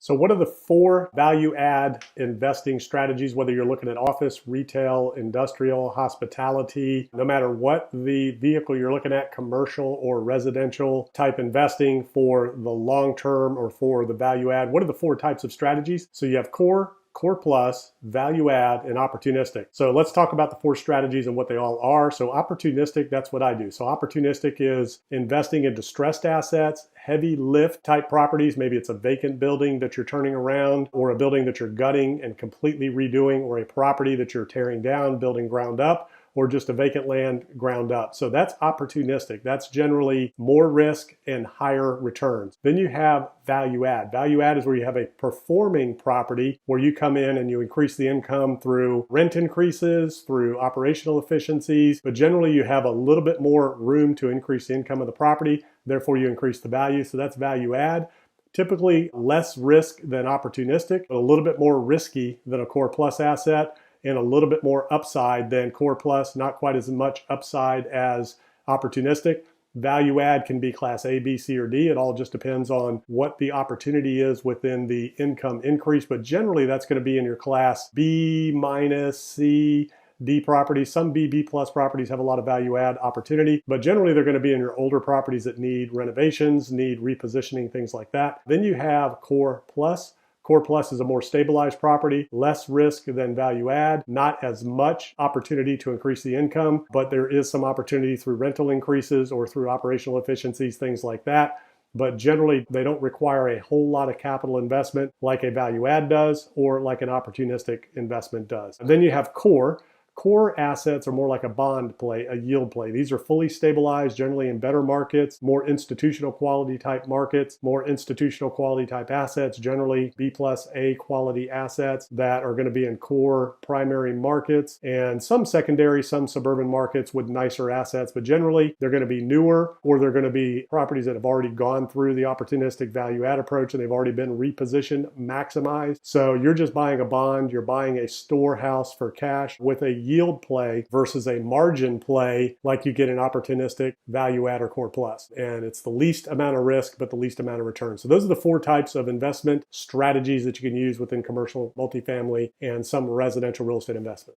So what are the four value add investing strategies, whether you're looking at office, retail, industrial, hospitality, no matter what the vehicle you're looking at, commercial or residential type investing for the long term or for the value add? What are the four types of strategies? So you have core plus, value add, and opportunistic. So let's talk about the four strategies and what they all are. So opportunistic, that's what I do. So opportunistic is investing in distressed assets, heavy lift type properties. Maybe it's a vacant building that you're turning around, or a building that you're gutting and completely redoing, or a property that you're tearing down, building ground up, or just a vacant land ground up. So that's opportunistic. That's generally more risk and higher returns. Then you have value add. Value add is where you have a performing property where you come in and you increase the income through rent increases, through operational efficiencies, but generally you have a little bit more room to increase the income of the property, therefore you increase the value. So that's value add. Typically less risk than opportunistic, but a little bit more risky than a core plus asset, and a little bit more upside than core plus, not quite as much upside as opportunistic. Value add can be class A, B, C, or D. It all just depends on what the opportunity is within the income increase, but generally that's going to be in your class B minus, C, D properties. Some B plus properties have a lot of value add opportunity, but generally they're going to be in your older properties that need renovations, need repositioning, things like that. Then you have core plus. Core plus is a more stabilized property, less risk than value add, not as much opportunity to increase the income, but there is some opportunity through rental increases or through operational efficiencies, things like that. But generally, they don't require a whole lot of capital investment like a value add does or like an opportunistic investment does. And then you have core. Core assets are more like a bond play, a yield play. These are fully stabilized, generally in better markets, more institutional quality type markets, more institutional quality type assets, generally B plus A quality assets that are going to be in core primary markets, and some secondary, some suburban markets with nicer assets, but generally they're going to be newer, or they're going to be properties that have already gone through the opportunistic value add approach and they've already been repositioned, maximized. So you're just buying a bond, you're buying a storehouse for cash with a yield play versus a margin play like you get in opportunistic, value add, or core plus. And it's the least amount of risk, but the least amount of return. So those are the four types of investment strategies that you can use within commercial, multifamily, and some residential real estate investment.